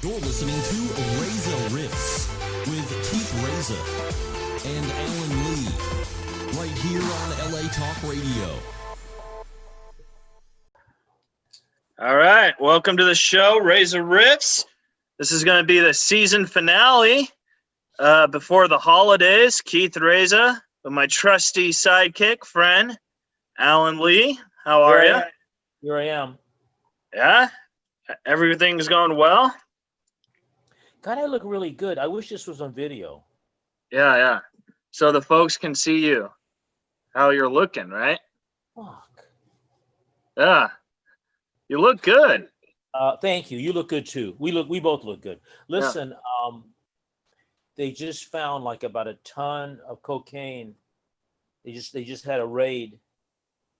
You're listening to Reza Riffs with Keith Reza and Alan Lee, right here on LA Talk Radio. All right, welcome to the show, Reza Riffs. This is going to be the season finale before the holidays. Keith Reza with my trusty sidekick friend, Alan Lee. How are you? Here I am. Yeah? Everything's going well? God, I look really good. I wish this was on video. Yeah. So the folks can see you, how you're looking, right? Fuck. Yeah. You look good. Thank you. You look good too. We both look good. Listen, they just found like about a ton of cocaine. They just had a raid.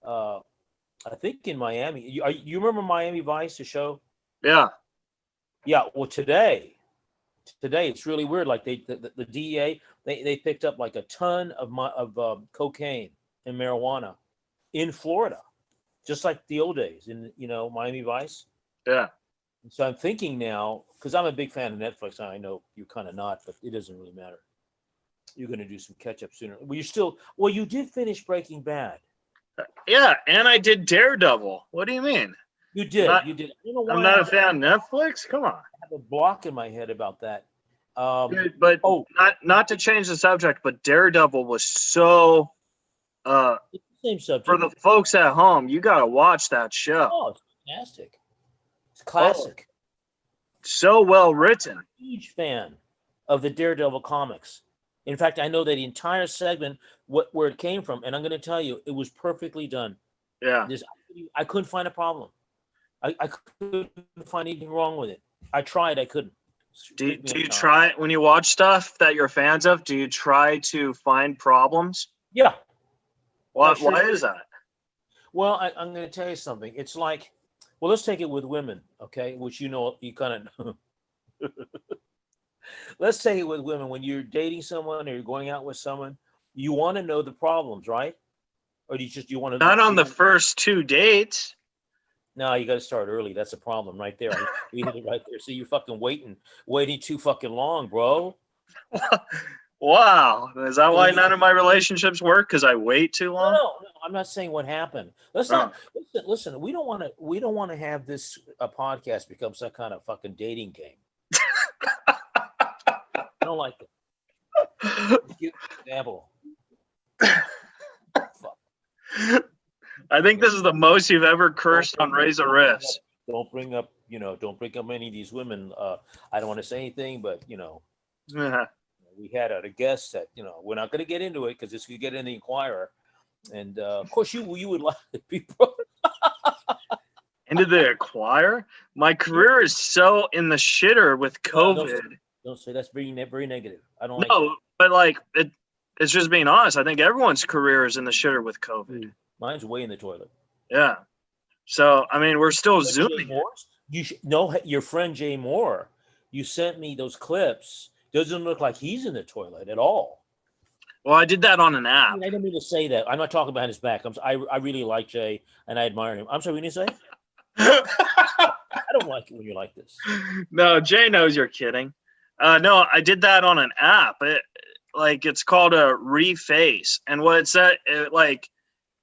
I think in Miami. You remember Miami Vice, the show? Yeah. Yeah. Well, today it's really weird. Like the DEA they picked up like a ton of cocaine and marijuana in Florida, just like the old days in Miami Vice. Yeah. So I'm thinking now, because I'm a big fan of Netflix, and I know you're kind of not, but it doesn't really matter. You're going to do some catch up sooner. Well, you did finish Breaking Bad. Yeah, and I did Daredevil. What do you mean? You did. You did. You know why I'm not a fan of Netflix. Come on. I have a block in my head about that. But not to change the subject, but Daredevil was so. It's the same subject. For the folks at home, you got to watch that show. Oh, it's fantastic. It's classic. So well written. I'm a huge fan of the Daredevil comics. In fact, I know that the entire segment, where it came from, and I'm going to tell you, it was perfectly done. Yeah. I couldn't find a problem. I couldn't find anything wrong with it. I tried. I couldn't. Do you try, when you watch stuff that you're fans of, do you try to find problems? Yeah. Why is that? Well, I'm going to tell you something. It's like, well, let's take it with women, okay? Which you kind of know. Let's take it with women. When you're dating someone or you're going out with someone, you want to know the problems, right? Or do you want to? Not on the first 2 dates. No, you got to start early. That's a problem right there. You hit it right there. So you're fucking waiting too fucking long, bro. Wow. Is that why none of my relationships work? Because I wait too long? No, I'm not saying what happened. Listen. We don't want to have this podcast become some kind of fucking dating game. I don't like it. Give an example. Fuck. I think this is the most you've ever cursed on Reza Riffs. Don't bring up any of these women. I don't want to say anything, but Yeah. we had a guest that we're not going to get into it because this could get in the Inquirer, and of course you would like to be into the Inquirer. My career is so in the shitter with COVID. Don't say that's very negative. I don't. But it's just being honest. I think everyone's career is in the shitter with COVID. Mine's way in the toilet. Yeah. So I mean, we're still zooming. Your friend Jay Moore. You sent me those clips. Doesn't look like he's in the toilet at all. Well, I did that on an app. I didn't mean to say that. I'm not talking behind his back. I really like Jay and I admire him. I'm sorry, what did you say? I don't like it when you're like this. No, Jay knows you're kidding. No, I did that on an app. It's called a Reface, and what it said,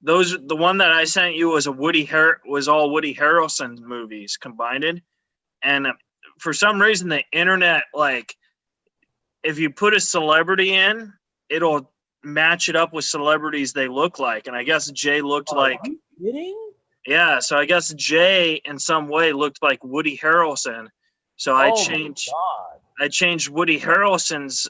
the one that I sent you was was all Woody Harrelson movies combined, and for some reason the internet, if you put a celebrity in, it'll match it up with celebrities they look like, and I guess Jay looked like. Are you kidding? Yeah, so I guess Jay in some way looked like Woody Harrelson, so I changed Woody Harrelson's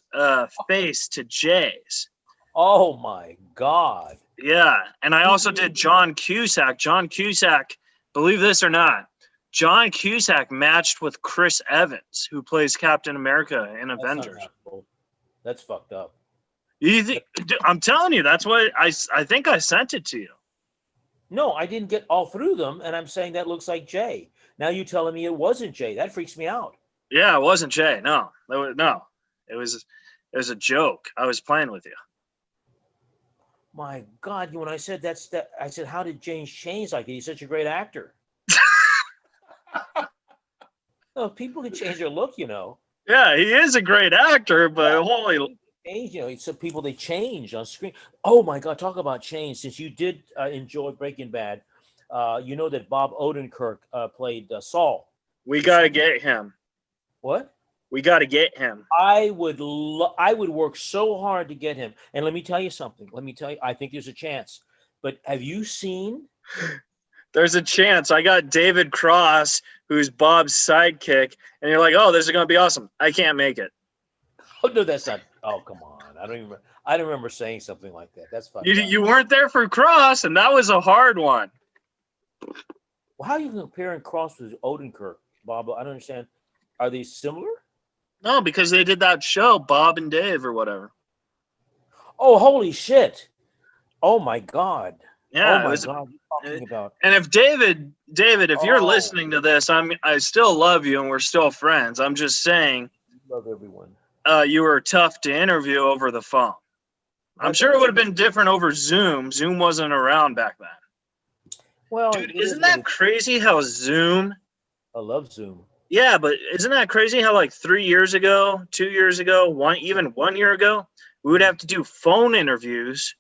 face to Jay's. Oh my God. Yeah, and I also did John Cusack. John Cusack, believe this or not, John Cusack matched with Chris Evans, who plays Captain America in Avengers. That's fucked up. I'm telling you, that's why I think I sent it to you. No, I didn't get all through them, and I'm saying that looks like Jay. Now you're telling me it wasn't Jay. That freaks me out. Yeah, it wasn't Jay. No. It was a joke. I was playing with you. My God, when I said I said, how did James change like that? He's such a great actor. No, people can change their look, you know. Yeah, he is a great actor, but holy. Change, you know, some people they change on screen. Oh my God, talk about change. Since you did enjoy Breaking Bad, you know that Bob Odenkirk played Saul. We got to get him. What? We got to get him. I would work so hard to get him. And let me tell you something. Let me tell you, I think there's a chance. But have you seen? There's a chance. I got David Cross, who's Bob's sidekick, and you're like, oh, this is going to be awesome. I can't make it. Oh no, that's not. Oh come on. I don't remember saying something like that. That's fine. You weren't there for Cross, and that was a hard one. Well, how are you comparing Cross with Odenkirk, Bob? I don't understand. Are they similar? No, because they did that show, Bob and Dave or whatever. Oh, holy shit. Oh my God. Yeah, oh my God. What are you talking about? And if David, if you're listening to this, I still love you and we're still friends. I'm just saying, Love everyone. You were tough to interview over the phone. I'm sure it would have been different over Zoom. Zoom wasn't around back then. Well, dude, isn't that crazy how Zoom? I love Zoom. Yeah, but isn't that crazy how like 3 years ago, 2 years ago, even 1 year ago, we would have to do phone interviews.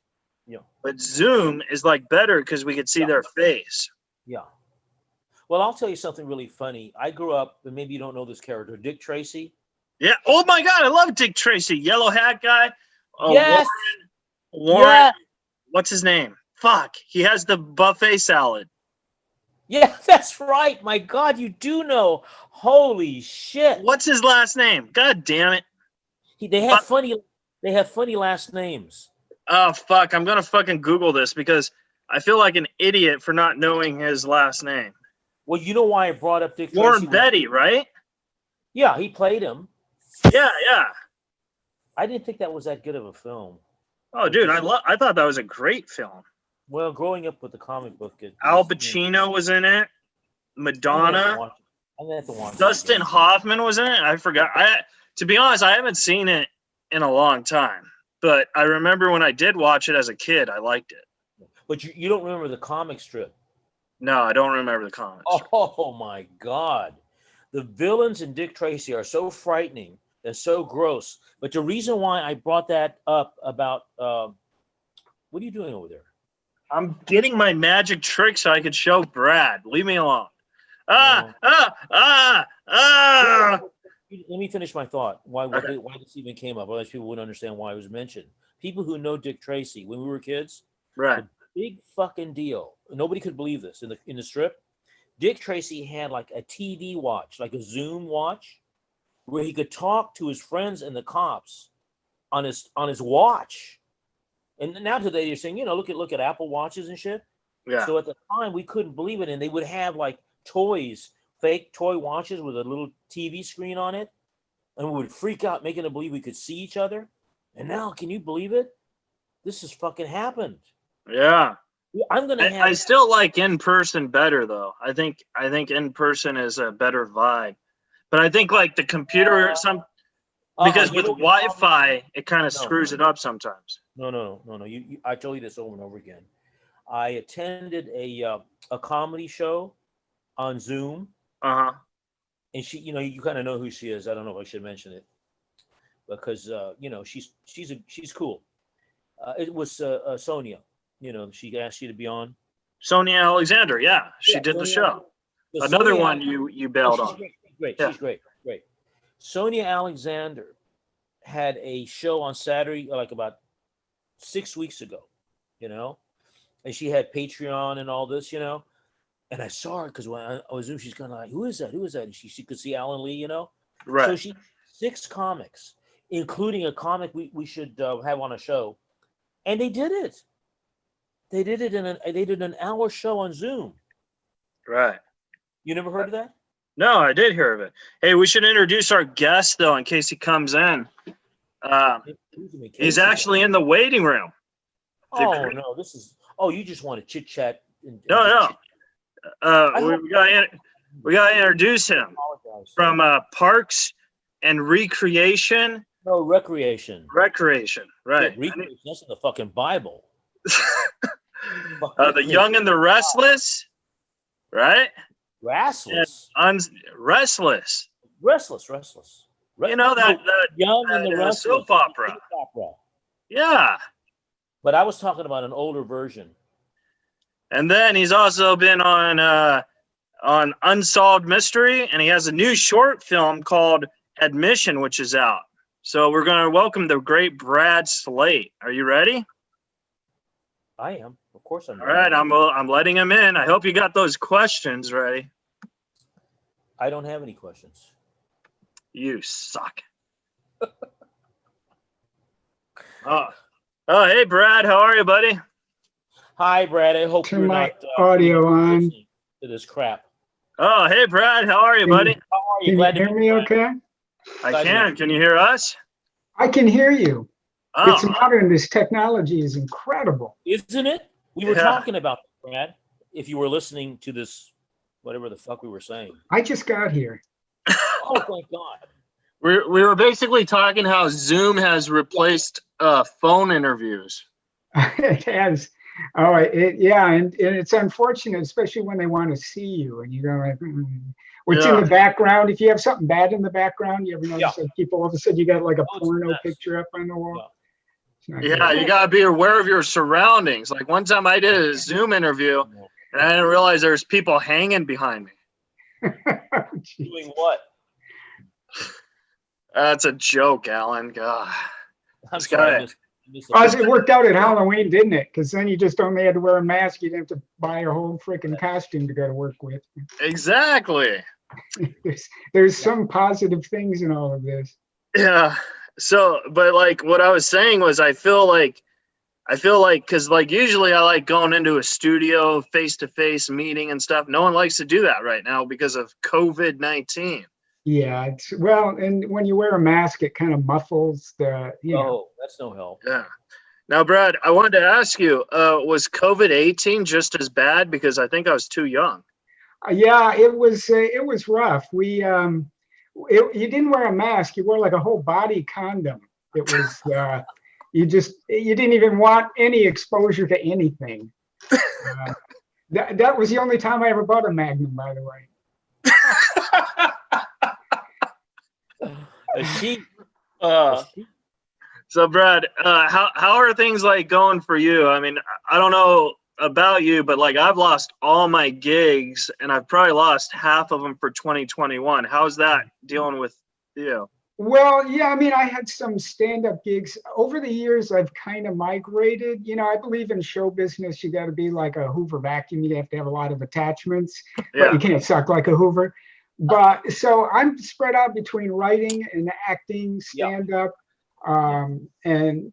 Yeah. But Zoom is like better because we could see their face. Yeah. Well, I'll tell you something really funny. I grew up, and maybe you don't know this character, Dick Tracy. Yeah. Oh my God, I love Dick Tracy, yellow hat guy. Yes. Warren. Yeah. What's his name? Fuck. He has the buffet salad. Yeah, that's right. My God, you do know. Holy shit. What's his last name? God damn it. They have funny last names. Oh fuck. I'm gonna fucking Google this because I feel like an idiot for not knowing his last name. Well, you know why I brought up Dick Tracy? Warren Beatty, right? Yeah, he played him. Yeah. I didn't think that was that good of a film. Oh, dude, I thought that was a great film. Well, growing up with the comic book, Al Pacino was in it. Madonna. I'm gonna have to watch Dustin Hoffman was in it. I forgot. To be honest, I haven't seen it in a long time. But I remember when I did watch it as a kid, I liked it. But you don't remember the comic strip? No, I don't remember the comic strip. Oh my God. The villains in Dick Tracy are so frightening and so gross. But the reason why I brought that up about what are you doing over there? I'm getting my magic trick so I could show Brad. Leave me alone. Let me finish my thought. Why this even came up? Otherwise, people wouldn't understand why it was mentioned. People who know Dick Tracy, when we were kids, right? Big fucking deal. Nobody could believe this in the strip. Dick Tracy had like a TV watch, like a Zoom watch, where he could talk to his friends and the cops on his watch. And now today you're saying, look at Apple watches and shit. Yeah. So at the time we couldn't believe it, and they would have like toys, fake toy watches with a little TV screen on it, and we would freak out, making them believe we could see each other. And now, can you believe it? This has fucking happened. Yeah. I still like in person better though. I think in person is a better vibe. But I think like the computer because with Wi-Fi it kind of screws it up sometimes. No. I tell you this over and over again. I attended a comedy show on Zoom. Uh-huh. And she, you kind of know who she is. I don't know if I should mention it because she's cool. It was Sonia. She asked you to be on. Sonia Alexander, yeah, she did the show. Another one you bailed on. She's great. Sonia Alexander had a show on Saturday, like about 6 weeks ago, and she had Patreon and all this, and I saw her because when I was Zoom, she's kind of like, who is that? And she could see Alan Lee, Right. So she 6 comics, including a comic we should have on a show, and they did it. They did an hour show on Zoom. Right. You never heard of that? No, I did hear of it. Hey, we should introduce our guest though, in case he comes in. He's actually in the waiting room. Oh no, this is. Oh, you just want to chit chat. No. We gotta introduce him from Parks and Recreation. No, Recreation. Recreation, right? Yeah, recreation. That's in the fucking Bible. The Young and the Restless, right? Restless. Restless. Restless. You know that Young and the Restless soap opera. Yeah. But I was talking about an older version. And then he's also been on Unsolved Mystery, and he has a new short film called Admission, which is out. So we're going to welcome the great Brad Slaight. Are you ready? I am. Of course I'm ready. All right, I'm letting him in. I hope you got those questions ready. I don't have any questions. You suck. Oh, hey, Brad. How are you, buddy? Hi, Brad. I hope Turn you're my not audio on. listening to this crap. Oh, hey, Brad. How are you, buddy? How are you? Can you Glad to hear be me back. okay? I can. Can you hear us? I can hear you. It's Oh, modern. This technology is incredible. Isn't it? We were Yeah. talking about that, Brad. If you were listening to this, whatever the fuck we were saying. I just got here. Oh, thank God. we were basically talking how Zoom has replaced phone interviews. It has. Oh, yeah, and it's unfortunate, especially when they want to see you and you go like, what's in Yeah. the background. If you have something bad in the background, you ever notice Yeah. that people all of a sudden you got like a Oh, it's a porno mess. picture up on the wall? It's not Yeah, good. you gotta be aware of your surroundings. Like one time I did a Zoom interview and I didn't realize there's people hanging behind me. Jeez. Doing what? That's a joke, Alan. God. I'm This sorry. guy- I missed It worked out at Halloween, didn't it? Because then you just only had to wear a mask. You didn't have to buy a whole freaking costume to go to work with. Exactly. There's some positive things in all of this. Yeah. So, but like what I was saying was I feel like because like usually I like going into a studio face-to-face meeting and stuff. No one likes to do that right now because of COVID-19. Yeah, and when you wear a mask, it kind of muffles the, Oh, that's no help. Yeah. Now, Brad, I wanted to ask you, was COVID-18 just as bad? Because I think I was too young. Yeah, it was rough. You didn't wear a mask. You wore like a whole body condom. It was, you didn't even want any exposure to anything. That was the only time I ever bought a Magnum, by the way. A sheep. So, Brad, how are things like going for you? I mean, I don't know about you, but like I've lost all my gigs, and I've probably lost half of them for 2021. How's that dealing with you? Well, yeah, I mean, I had some stand-up gigs. Over the years, I've kind of migrated. I believe in show business, you got to be like a Hoover vacuum. You have to have a lot of attachments, but Yeah. you can't suck like a Hoover. But so I'm spread out between writing and acting, stand-up. And,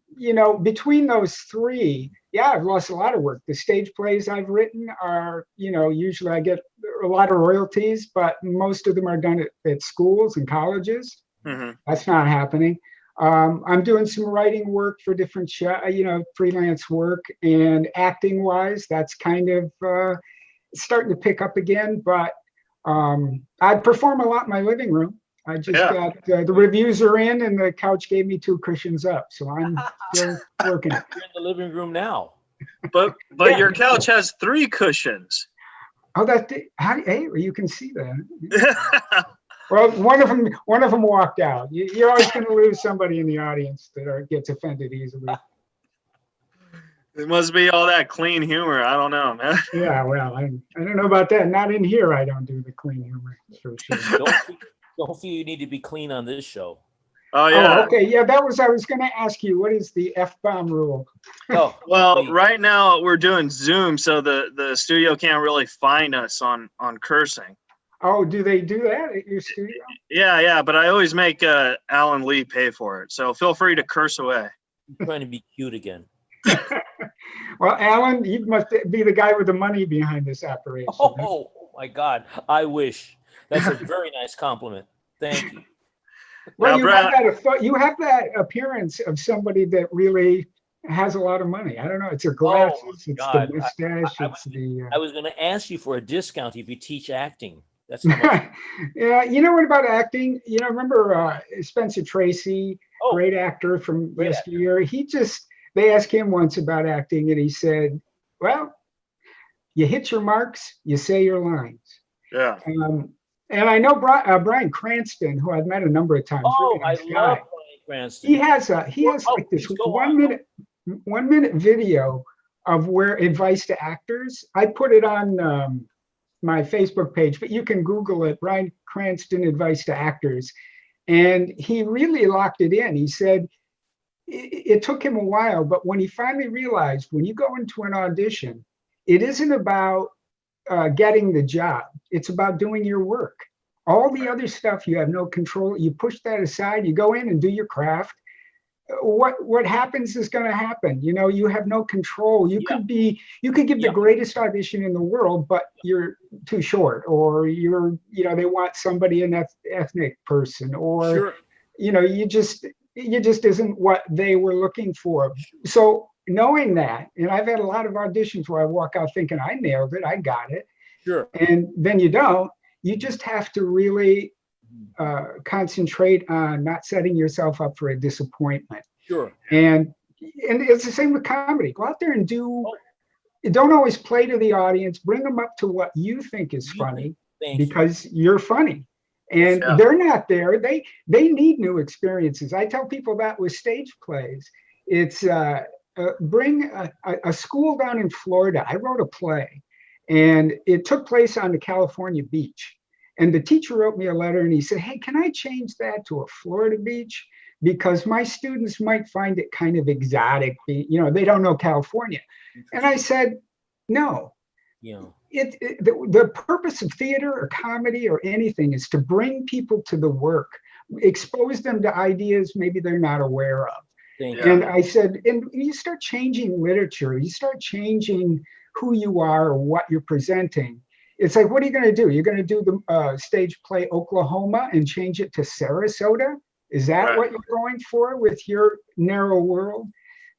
between those three, yeah, I've lost a lot of work. The stage plays I've written are, usually I get a lot of royalties, but most of them are done at schools and colleges. Mm-hmm. That's not happening. I'm doing some writing work for different freelance work, and acting wise, that's kind of starting to pick up again. But I perform a lot in my living room. I just got the reviews are in, and the couch gave me 2 cushions up, so I'm still working. You're in the living room now. But your couch has 3 cushions. Oh, hey, you can see that. Well, one of them walked out. You're always going to lose somebody in the audience that gets offended easily. It must be all that clean humor. I don't know, man. Yeah, well, I don't know about that. Not in here. I don't do the clean humor for sure. Don't feel you need to be clean on this show. Oh yeah. Oh, okay. Yeah, I was going to ask you, what is the F-bomb rule? Oh, Well, please. right now we're doing Zoom, so the studio can't really find us on cursing. Oh, do they do that at your studio? Yeah, but I always make Alan Lee pay for it. So feel free to curse away. I'm trying to be cute again. Well, Alan, you must be the guy with the money behind this operation. Oh my God. I wish. That's a very nice compliment. Thank you. Well, Now, Brad, you have that appearance of somebody that really has a lot of money. I don't know. It's your glasses, it's God. the mustache, I it's the. I was going to ask you for a discount if you teach acting. That's how much. Yeah, what about acting? Remember Spencer Tracy, great actor from yesteryear. They asked him once about acting, and he said, "Well, you hit your marks, you say your lines." Yeah. And I know Brian Cranston, who I've met a number of times. Oh, Really nice I guy. love Brian Cranston. He has like this Please go one on. minute video of where advice to actors. I put it on my Facebook page, but you can Google it, Brian Cranston advice to actors. And he really locked it in. He said it took him a while, but when he finally realized when you go into an audition, it isn't about getting the job. It's about doing your work. All the other stuff you have no control. You push that aside. You go in and do your craft. What happens is going to happen. You know, you have no control. You could give the greatest audition in the world, but you're too short, or they want somebody an ethnic person, or you just isn't what they were looking for. So knowing that, and I've had a lot of auditions where I walk out thinking I nailed it, I got it. Sure. And then you don't. You just have to really concentrate on not setting yourself up for a disappointment. Sure. And it's the same with comedy. Go out there and don't always play to the audience. Bring them up to what you think is funny, because you're funny. And they're not there. They need new experiences. I tell people that with stage plays. It's bring a school down in Florida. I wrote a play, and it took place on the California beach. And the teacher wrote me a letter, and he said, "Hey, can I change that to a Florida beach? Because my students might find it kind of exotic. They don't know California." And I said, "No. Yeah. The purpose of theater or comedy or anything is to bring people to the work, expose them to ideas maybe they're not aware of." And I said, and you start changing literature, you start changing who you are or what you're presenting. It's like, what are you going to do? You're going to do the stage play Oklahoma and change it to Sarasota? Is that what you're going for with your narrow world?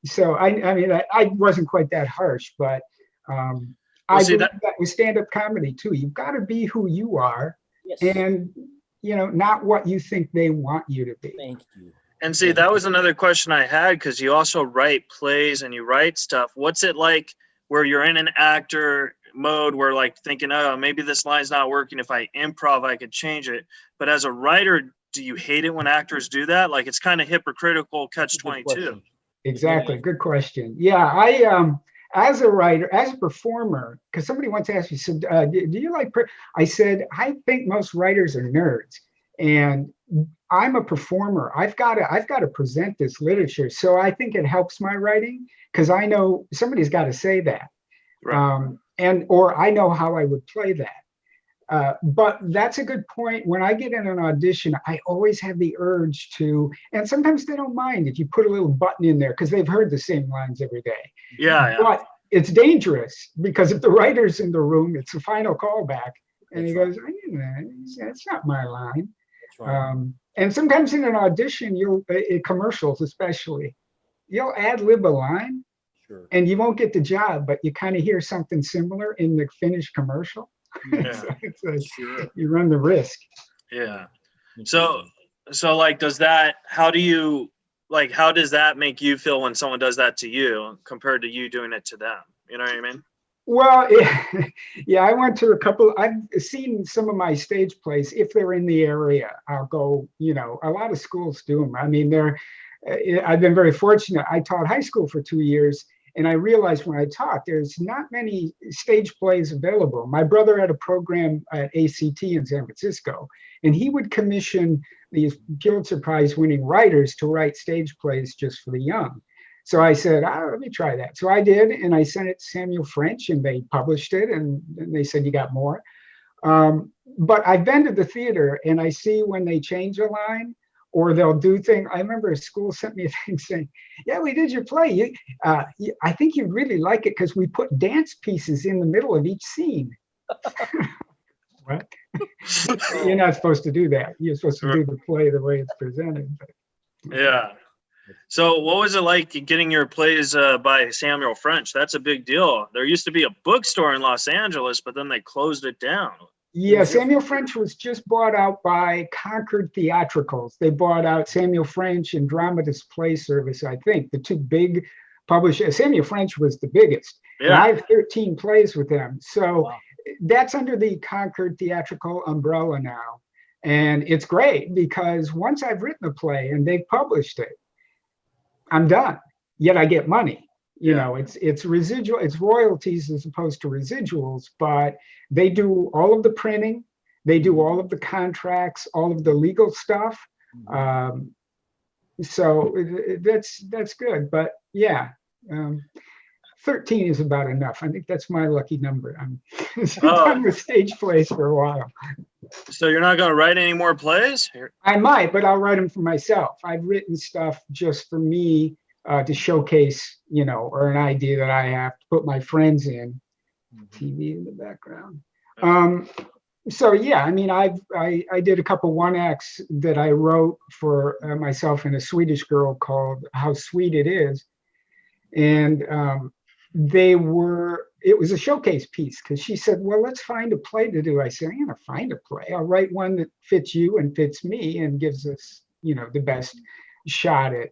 So I wasn't quite that harsh, but I believe that with stand-up comedy too. You've got to be who you are, and not what you think they want you to be. Thank you. And see, that was another question I had, because you also write plays and you write stuff. What's it like where you're in an actor mode where like thinking, oh, maybe this line's not working. If I improv, I could change it. But as a writer, do you hate it when actors do that? Like, it's kind of hypocritical catch-22. Exactly. Good question. Yeah, I as a writer, as a performer, because somebody once asked me, so, do you like? I said, I think most writers are nerds, and I'm a performer. I've got to present this literature, so I think it helps my writing, because I know somebody's got to say that, or I know how I would play that. But that's a good point. When I get in an audition, I always have the urge to, and sometimes they don't mind if you put a little button in there because they've heard the same lines every day. Yeah. But it's dangerous, because if the writer's in the room, it's a final callback, and he goes, "That's not my line." And sometimes in an audition, in commercials especially, you'll ad-lib a line, and you won't get the job, but you kind of hear something similar in the finished commercial. Yeah. It's like, you run the risk. Yeah. So like, how does that make you feel when someone does that to you compared to you doing it to them? You know what I mean? Well, yeah, I went to a couple. I've seen some of my stage plays. If they're in the area, I'll go. A lot of schools do them. I mean, I've been very fortunate. I taught high school for 2 years, and I realized when I taught, there's not many stage plays available. My brother had a program at ACT in San Francisco, and he would commission these Pulitzer Prize winning writers to write stage plays just for the young. So I said, let me try that. So I did, and I sent it to Samuel French, and they published it, and they said, you got more. But I've been to the theater, and I see when they change a line, or they'll do things. I remember a school sent me a thing saying, "Yeah, we did your play. I think you'd really like it because we put dance pieces in the middle of each scene." What? You're not supposed to do that. You're supposed to do the play the way it's presented. Yeah. So what was it like getting your plays by Samuel French? That's a big deal. There used to be a bookstore in Los Angeles, but then they closed it down. Yeah, Samuel French was just bought out by Concord Theatricals. They bought out Samuel French and Dramatist Play Service, I think, the two big publishers. Samuel French was the biggest. Yeah. And I have 13 plays with them. So that's under the Concord Theatrical umbrella now. And it's great because once I've written a play and they've published it, I'm done. Yet I get money. You know, it's residual, it's royalties as opposed to residuals, but they do all of the printing, they do all of the contracts, all of the legal stuff. So that's good. But yeah, 13 is about enough. I think that's my lucky number. I'm done with stage plays for a while. So you're not going to write any more plays? I might, but I'll write them for myself. I've written stuff just for me to showcase, you know, or an idea that I have to put my friends in. TV in the background. So yeah, I mean, I did a couple one acts that I wrote for myself and a Swedish girl called How Sweet It Is, and it was a showcase piece because she said, well, let's find a play to do. I said, I'm gonna find a play. I'll write one that fits you and fits me and gives us, you know, the best shot at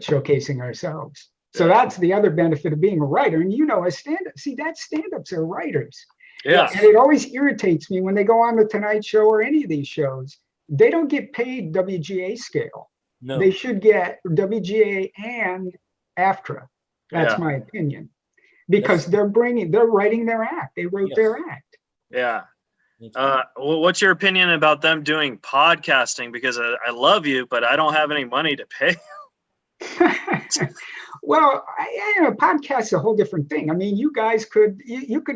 showcasing ourselves. So that's the other benefit of being a writer. And you know, a stand-up, see, that stand-ups are writers. Yeah. And it always irritates me when they go on the Tonight Show or any of these shows. They don't get paid WGA scale. No. They should get WGA and AFTRA. That's my opinion. Because they're writing their act. They wrote their act. Yeah. What's your opinion about them doing podcasting? Because I love you, but I don't have any money to pay. Well, you know, podcast's a whole different thing. I mean, you guys could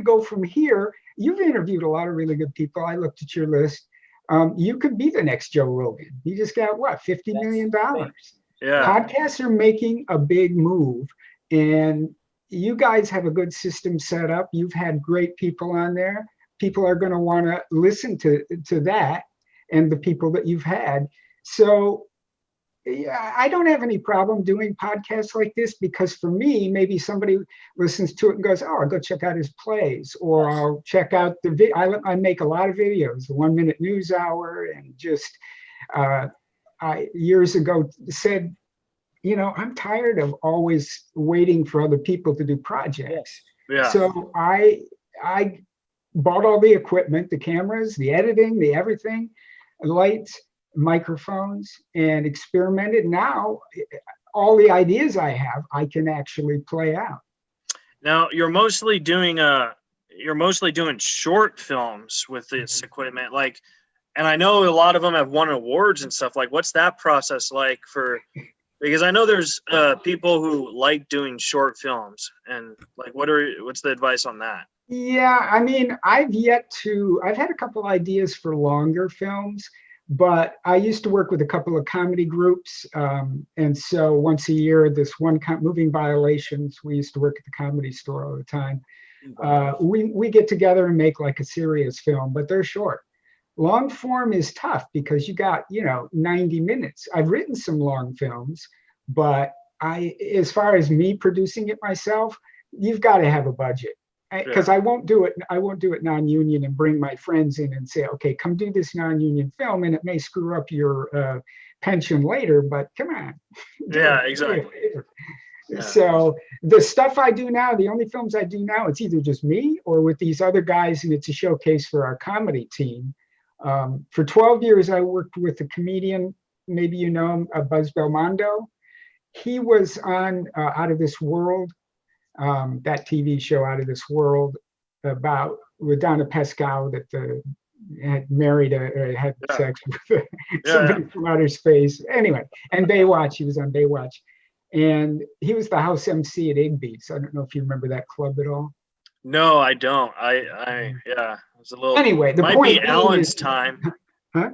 go from here. You've interviewed a lot of really good people. I looked at your list. You could be the next Joe Rogan. You just got what, $50 million. Yeah. Podcasts are making a big move, and you guys have a good system set up. You've had great people on there. People are going to want to listen to that and the people that you've had. So yeah, I don't have any problem doing podcasts like this because for me, maybe somebody listens to it and goes, oh, I'll go check out his plays, or I'll check out the I make a lot of videos, the 1 Minute News Hour, and just I years ago said, you know, I'm tired of always waiting for other people to do projects. Yeah. So I bought all the equipment, the cameras, the editing, the everything, lights, microphones, and experimented. Now all the ideas I have, I can actually play out. Now you're mostly doing short films with this equipment, like, and I know a lot of them have won awards and stuff. Like, what's that process like for? Because I know there's people who like doing short films, and like, what's the advice on that? Yeah, I mean, I've had a couple ideas for longer films. But I used to work with a couple of comedy groups. And so once a year, this one Moving Violations, we used to work at the Comedy Store all the time. We get together and make like a serious film, but they're short. Long form is tough because you got, 90 minutes. I've written some long films, but as far as me producing it myself, you've got to have a budget. Because I won't do it non-union and bring my friends in and say, okay, come do this non-union film, and it may screw up your pension later, but come on. Yeah, exactly. Yeah. So the stuff I do now, the only films I do now, it's either just me or with these other guys, and it's a showcase for our comedy team. For 12 years, I worked with a comedian, maybe you know him, Buzz Belmondo. He was on Out of This World. That TV show Out of This World with Donna Pescow that had married had sex with somebody from outer space. Anyway, and Baywatch, he was on Baywatch. And he was the house MC at Igby's. I don't know if you remember that club at all. No, I don't. It was a little. Anyway, the might point be Alan's time. Huh?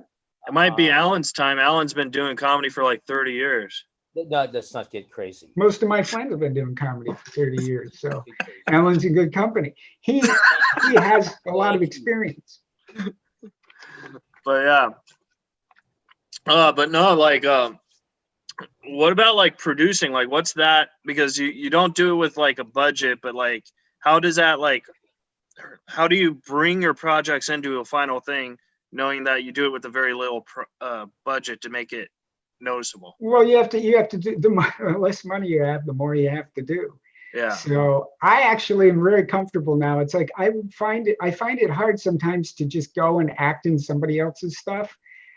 It might be Alan's time. Alan's been doing comedy for like 30 years. No, let's not get crazy. Most of my friends have been doing comedy for 30 years, so Alan's in good company. He has a lot of experience. But yeah, but no, like, what about like producing? Like, what's that? Because you don't do it with like a budget, but like, how does that how do you bring your projects into a final thing, knowing that you do it with a very little budget to make it noticeable? Well, you have to do the less money you have, the more you have to do. Yeah. So I actually am very comfortable now. It's like I find it hard sometimes to just go and act in somebody else's stuff,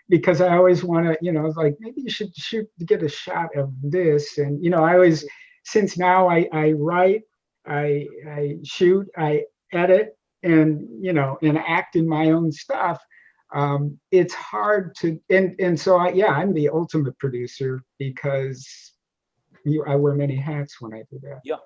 because I always want to, it's like maybe you should shoot to get a shot of this. And I always, since now I write, I shoot, I edit, and and act in my own stuff. It's hard to, and so I'm the ultimate producer, because I wear many hats when I do that. Yeah.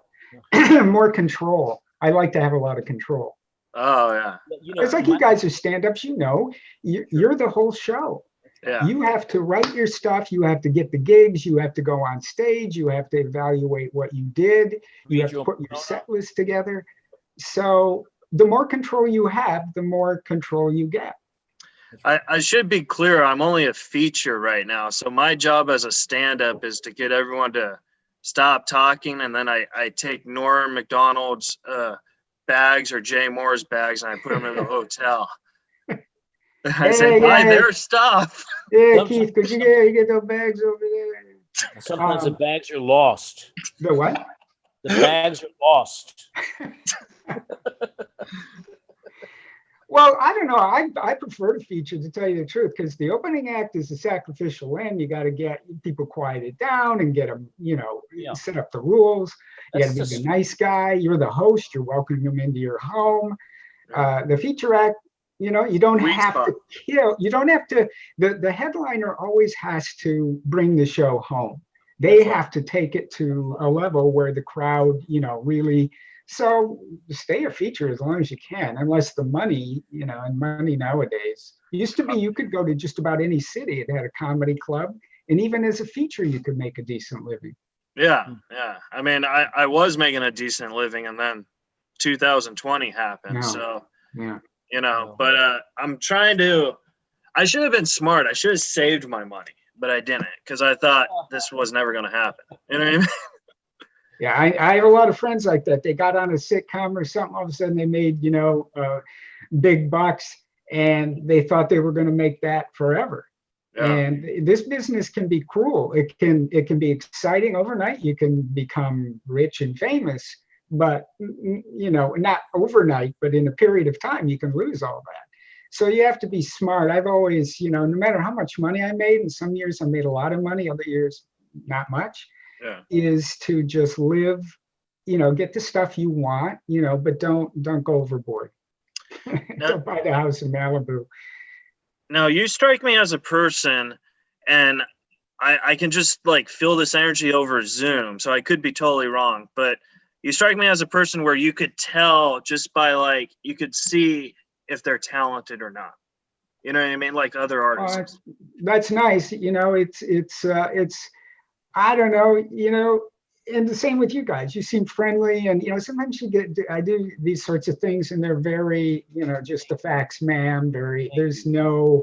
More control. I like to have a lot of control. Oh yeah. It's like you guys are stand-ups, you're the whole show. Yeah. You have to write your stuff. You have to get the gigs. You have to go on stage. You have to evaluate what you did. You have to put your set list together. So the more control you have, the more control you get. I should be clear. I'm only a feature right now. So my job as a stand-up is to get everyone to stop talking, and then I take Norm McDonald's bags or Jay Moore's bags, and I put them in the hotel. I say, buy their stuff. Yeah, Keith, could you get those bags over there? Sometimes the bags are lost. The what? The bags are lost. Well, I don't know. I prefer to feature, to tell you the truth, because the opening act is a sacrificial lamb. You got to get people quieted down and get them, set up the rules. You got to be the nice guy. You're the host. You're welcoming them into your home. The feature act, you don't have to kill. You don't have to. The headliner always has to bring the show home. They have to take it to a level where the crowd, really. So stay a feature as long as you can, unless the money, and money nowadays. It used to be you could go to just about any city that had a comedy club, and even as a feature, you could make a decent living. Yeah, yeah. I mean, I was making a decent living, and then 2020 happened. No. So, Yeah. But I'm trying to. I should have been smart. I should have saved my money, but I didn't, because I thought this was never going to happen. You know what I mean? Yeah, I have a lot of friends like that. They got on a sitcom or something. All of a sudden, they made big bucks, and they thought they were going to make that forever. Yeah. And this business can be cruel. It can be exciting overnight. You can become rich and famous, but not overnight. But in a period of time, you can lose all that. So you have to be smart. I've always, no matter how much money I made, and some years I made a lot of money, other years not much. Yeah. Is to just live, get the stuff you want, but don't go overboard. Don't buy the house in Malibu. Now, you strike me as a person, and I can just feel this energy over Zoom, so I could be totally wrong, but you strike me as a person where you could tell just by you could see if they're talented or not. You know what I mean? Like other artists. That's nice. It's I don't know, and the same with you guys. You seem friendly, and sometimes I do these sorts of things, and they're very, just the facts, ma'am. There's no.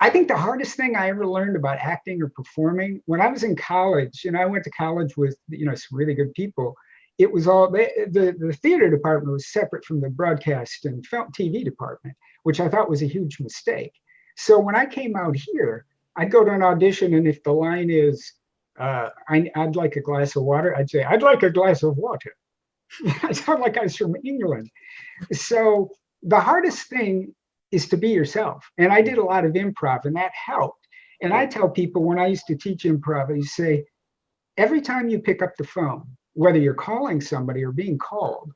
I think the hardest thing I ever learned about acting or performing when I was in college, I went to college with some really good people. It was all the theater department was separate from the broadcast and film TV department, which I thought was a huge mistake. So when I came out here, I'd go to an audition, and if the line is I'd like a glass of water, I'd say, I'd like a glass of water. I sound like I was from England. So the hardest thing is to be yourself. And I did a lot of improv, and that helped. And I tell people when I used to teach improv, I say, every time you pick up the phone, whether you're calling somebody or being called,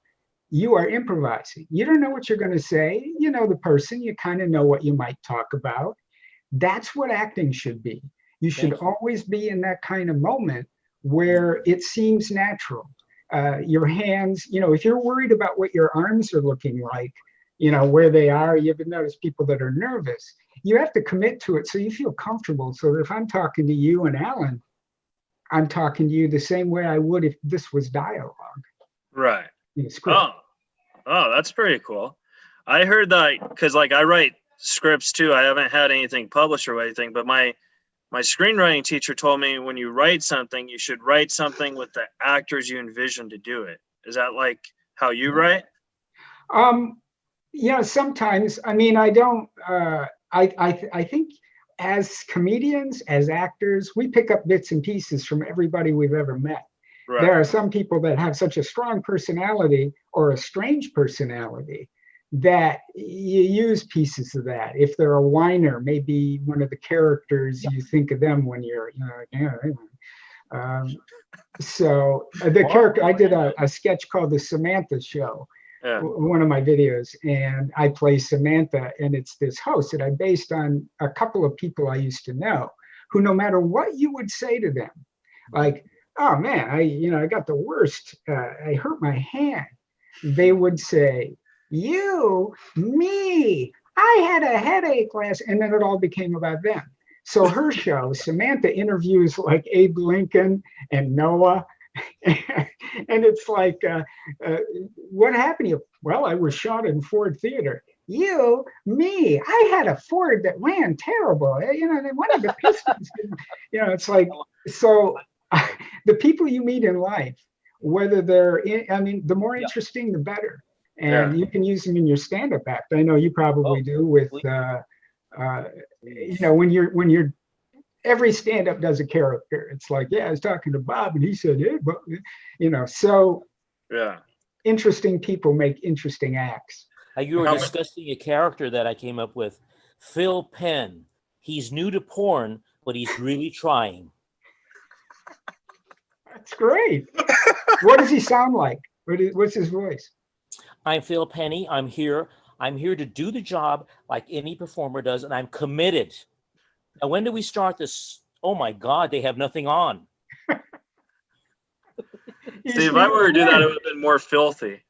you are improvising. You don't know what you're going to say. You know the person. You kind of know what you might talk about. That's what acting should be. You should always be in that kind of moment where it seems natural. Your hands, if you're worried about what your arms are looking like, where they are, you ever notice people that are nervous, you have to commit to it so you feel comfortable. So that if I'm talking to you and Alan, I'm talking to you the same way I would if this was dialogue. Right. Oh, that's pretty cool. I heard that because I write scripts too. I haven't had anything published or anything, but my screenwriting teacher told me when you write something, you should write something with the actors you envision to do it. Is that how you write? Yeah, sometimes. I mean, I don't. I think as comedians, as actors, we pick up bits and pieces from everybody we've ever met. Right. There are some people that have such a strong personality or a strange personality that you use pieces of that. If they're a whiner, maybe one of the characters, you think of them when you're, so the character, I did a sketch called The Samantha Show, Yeah. one of my videos, and I play Samantha, and it's this host that I based on a couple of people I used to know, who no matter what you would say to them, like, oh man, I got the worst, I hurt my hand, they would say, you, me, I had a headache last, and then it all became about them. So her show, Samantha interviews like Abe Lincoln and Noah. And it's like, what happened to you? Well, I was shot in Ford Theater. You, me, I had a Ford that ran terrible. They wanted the Pistons. It's like, so the people you meet in life, whether they're the more interesting, the better. And you can use them in your stand-up act. I know you probably do with, when you're every stand-up does a character. It's like, I was talking to Bob and he said, yeah, but so interesting people make interesting acts. You were discussing a character that I came up with, Phil Penn. He's new to porn, but he's really trying. That's great. What does he sound like? What's his voice? I'm Phil Penny. I'm here to do the job like any performer does, and I'm committed. Now, when do we start this? Oh my God, they have nothing on. See, if I were to do that, it would have been more filthy.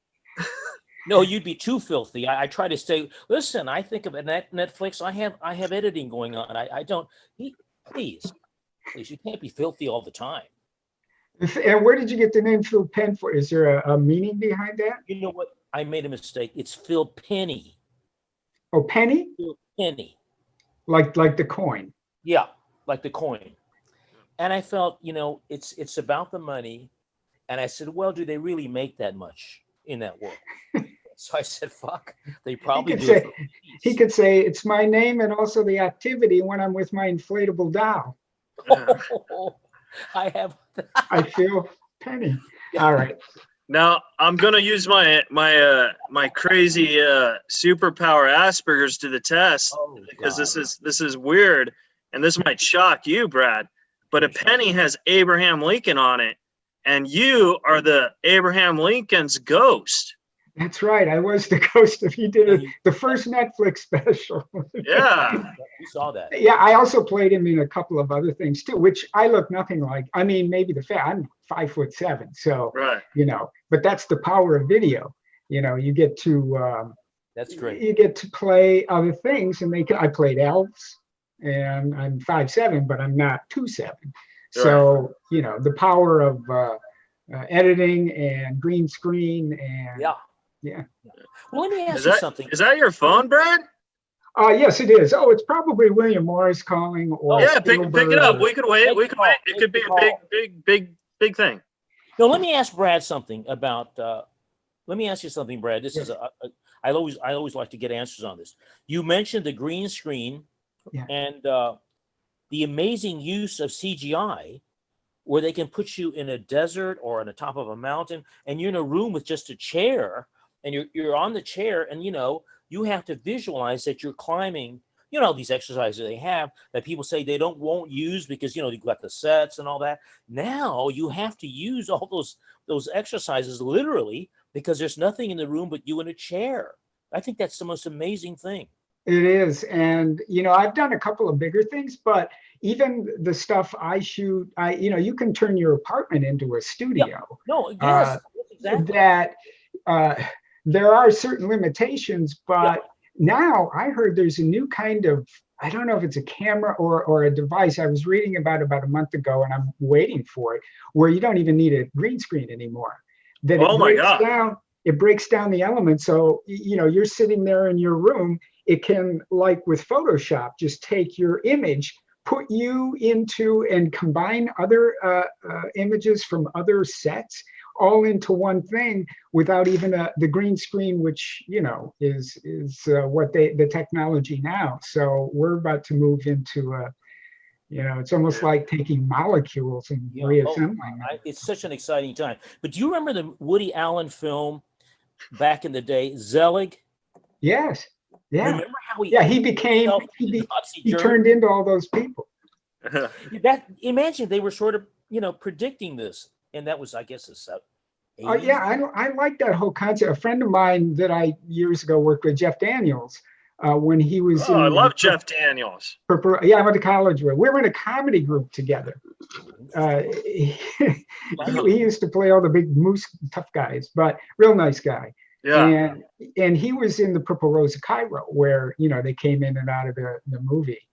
No, you'd be too filthy. I try to stay. Listen, I think of it. Netflix. I have editing going on. I don't. Please, you can't be filthy all the time. And where did you get the name Phil Penn for? Is there a meaning behind that? You know what? I made a mistake. It's Phil Penny. Oh, Penny? Phil Penny. Like the coin. Yeah, like the coin. And I felt, it's about the money. And I said, well, do they really make that much in that world? So I said, fuck, they probably do. He could say, it's my name and also the activity when I'm with my inflatable doll. I feel Penny. All right. Now I'm gonna use my crazy superpower Asperger's to the test because this is weird and this might shock you, Brad. But a penny has Abraham Lincoln on it, and you are the Abraham Lincoln's ghost. That's right. I was the ghost of the first Netflix special. Yeah. We saw that. Yeah, I also played him in a couple of other things too, which I look nothing like. I mean, maybe I'm 5'7", so but that's the power of video. You get to that's great. You get to play other things, and I played elves, and I'm 5'7", but I'm not 2'7". So the power of editing and green screen and yeah. Well, let me ask you something. Is that your phone, Brad? Yes, it is. Oh, it's probably William Morris calling. Or pick it up. We could wait. We could wait. It could be a big thing. No, let me ask Brad something about. Let me ask you something, Brad. This is I always like to get answers on this. You mentioned the green screen and the amazing use of CGI, where they can put you in a desert or on the top of a mountain, and you're in a room with just a chair, and you're on the chair, and you have to visualize that you're climbing. These exercises they have that people say they won't use because you've got the sets and all that. Now you have to use all those exercises literally because there's nothing in the room but you in a chair. I think that's the most amazing thing. It is. And, I've done a couple of bigger things, but even the stuff I shoot, you can turn your apartment into a studio. Yeah. No, yes, exactly. That there are certain limitations, but now I heard there's a new kind of, I don't know if it's a camera or a device. I was reading about a month ago, and I'm waiting for it, where you don't even need a green screen anymore. That it breaks down the elements. So, you're sitting there in your room. It can, like with Photoshop, just take your image, put you into and combine other images from other sets all into one thing without even the green screen, which, is what the technology now. So we're about to move into It's almost like taking molecules and reassembling them. It's such an exciting time. But do you remember the Woody Allen film back in the day, Zelig? Yes. Yeah. Remember how he became, he turned into all those people. Imagine they were sort of, predicting this. And that was, I guess, I like that whole concept. A friend of mine that I years ago worked with, Jeff Daniels, when he was I love Jeff Daniels. I went to college with. We were in a comedy group together. He used to play all the big moose tough guys, but real nice guy. Yeah. And he was in the Purple Rose of Cairo, where they came in and out of the movie.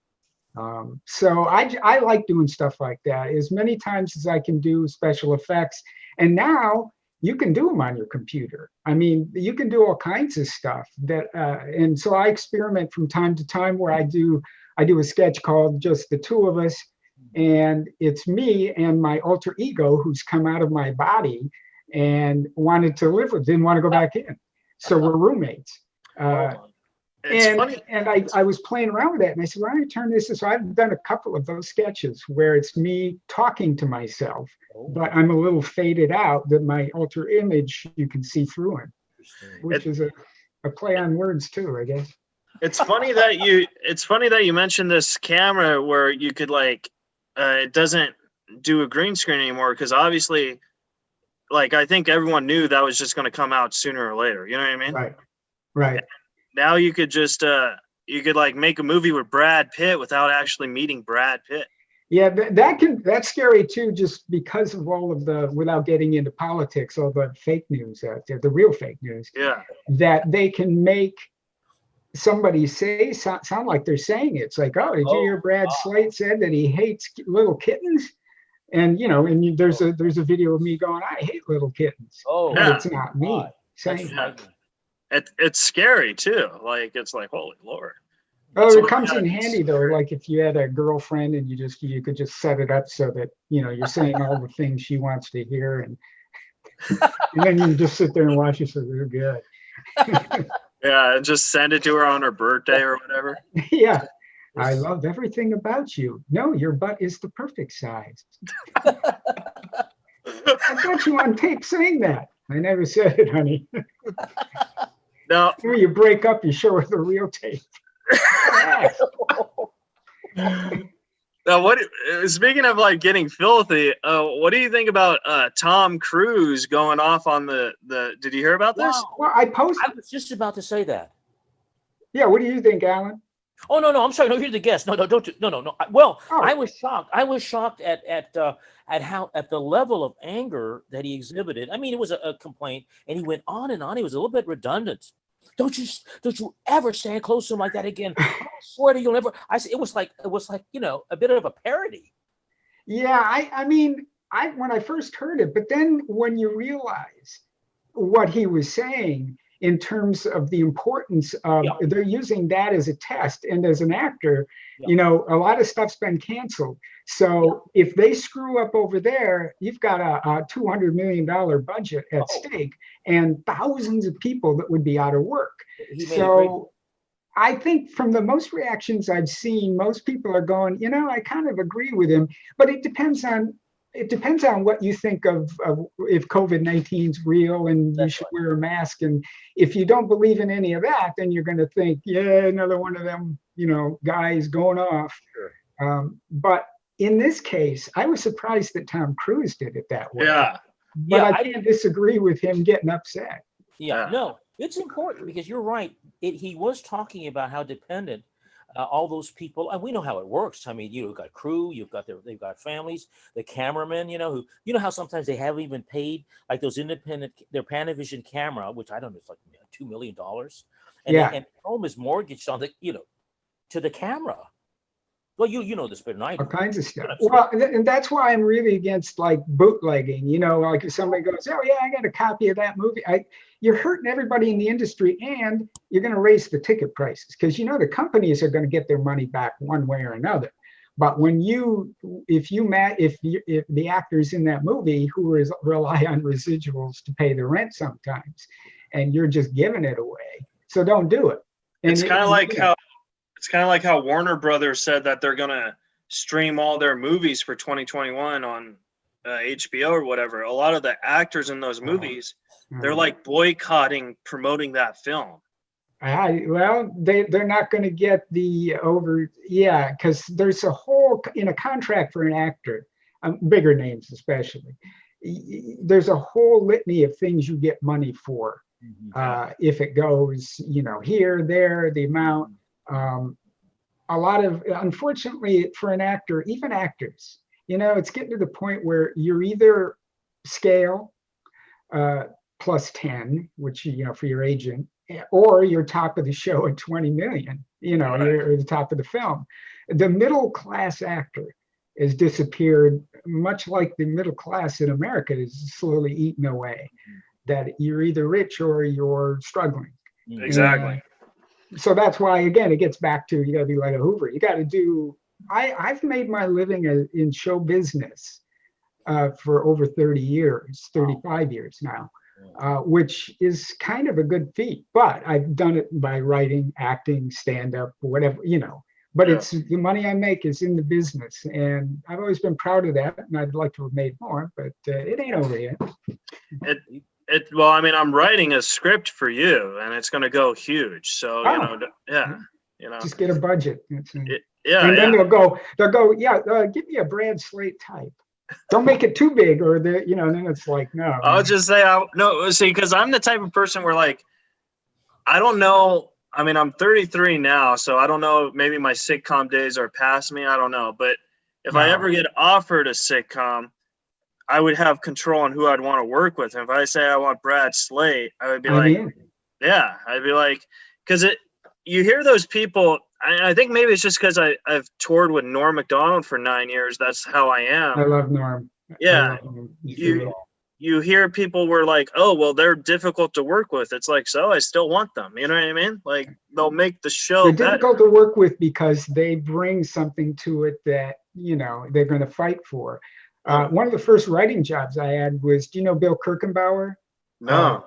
So I like doing stuff like that as many times as I can do special effects. And now you can do them on your computer. I mean, you can do all kinds of stuff and so I experiment from time to time where I do a sketch called Just the Two of Us. And it's me and my alter ego who's come out of my body and wanted to live with, didn't want to go back in. So we're roommates. And I was playing around with that, and I said, why don't you turn this? So I've done a couple of those sketches where it's me talking to myself, but I'm a little faded out that my alter image, you can see through him, which is a play on words too, I guess. It's funny that you mentioned this camera where you could it doesn't do a green screen anymore, because obviously, I think everyone knew that was just going to come out sooner or later. You know what I mean? Right. Now you could just make a movie with Brad Pitt without actually meeting Brad Pitt. Yeah, that's scary too, just because of all of without getting into politics, all the fake news out there, the real fake news. Yeah. That they can make somebody sound like they're saying it. It's like, oh, did you hear Brad Slaight said that he hates little kittens? And there's a video of me going, I hate little kittens. Oh, but it's not me saying that. It's scary too. It's like, holy Lord. Oh, it comes in handy though. Like if you had a girlfriend and you could just set it up so that you're saying all the things she wants to hear, and then you can just sit there and watch it. So they're good. Yeah, and just send it to her on her birthday or whatever. Yeah. I love everything about you. No, your butt is the perfect size. I got you on tape saying that. I never said it, honey. No. When you break up, you show her the real tape. Now, speaking of getting filthy, what do you think about Tom Cruise going off on the? Did you hear about this? Well, I was just about to say that. Yeah, what do you think, Alan? Oh no! I'm sorry. No, you're the guest. No, don't. No. Well, I was shocked. I was shocked at the level of anger that he exhibited. I mean, it was a complaint, and he went on and on. He was a little bit redundant. Don't you ever stand close to him like that again? I swear to you, you'll never. It was like a bit of a parody. Yeah, I mean, when I first heard it, but then when you realize what he was saying in terms of the importance of, they're using that as a test, and as an actor, a lot of stuff's been canceled. So if they screw up over there, you've got a $200 million budget at stake and thousands of people that would be out of work. So I think from the most reactions I've seen, most people are going, I kind of agree with him, but it depends on what you think of if COVID-19 is real and you should wear a mask. And if you don't believe in any of that, then you're going to think, yeah, another one of them, guys going off. Sure. But in this case, I was surprised that Tom Cruise did it that way. Yeah. But I can't disagree with him getting upset. Yeah, no, it's important because you're right. He was talking about how dependent all those people, and we know how it works. I mean, you've got crew, they've got families, the cameramen, who how sometimes they haven't even paid like those their Panavision camera, which I don't know, it's like $2 million, and home is mortgaged on to the camera. Well, you know this better than I do. All kinds of stuff. Well, and that's why I'm really against bootlegging. Like if somebody goes, oh yeah, I got a copy of that movie. You're hurting everybody in the industry, and you're going to raise the ticket prices because the companies are going to get their money back one way or another. But when if the actors in that movie who rely on residuals to pay the rent sometimes, and you're just giving it away, so don't do it. And it's kind of like how Warner Brothers said that they're going to stream all their movies for 2021 on HBO or whatever, a lot of the actors in those movies, they're like boycotting promoting that film. Well, they're not going to get the because there's a whole, in a contract for an actor, bigger names especially, there's a whole litany of things you get money for if it goes, here, there, the amount. A lot of, unfortunately, for an actor, even actors, it's getting to the point where you're either scale plus 10, which, for your agent, or you're top of the show at 20 million, you're the top of the film. The middle class actor has disappeared, much like the middle class in America is slowly eaten away, that you're either rich or you're struggling. Exactly. So that's why, again, it gets back to, you got to be like a Hoover. You got to do, I've made my living in show business for over 30 years, 35 years now, which is kind of a good feat. But I've done it by writing, acting, stand-up, whatever, But it's the money I make is in the business. And I've always been proud of that. And I'd like to have made more, but it ain't over yet. Well, I mean, I'm writing a script for you, and it's going to go huge. So, Just get a budget. And then they'll go, give me a Brad Slaight type. Don't make it too big, or then it's like, no. I'll just say, because I'm the type of person where, like, I don't know. I mean, I'm 33 now, so I don't know. Maybe my sitcom days are past me. I don't know. But if I ever get offered a sitcom, I would have control on who I'd want to work with. And if I say I want Brad Slaight, I would be I'd be like, because you hear those people. I think maybe it's just because I've toured with Norm Macdonald for 9 years. That's how I am. I love Norm. Yeah. You hear people were like, oh, well, they're difficult to work with. It's like, so I still want them. You know what I mean? Like, they'll make the show They're difficult to work with because they bring something to it that, they're going to fight for. One of the first writing jobs I had was, do you know Bill Kirkenbauer? No.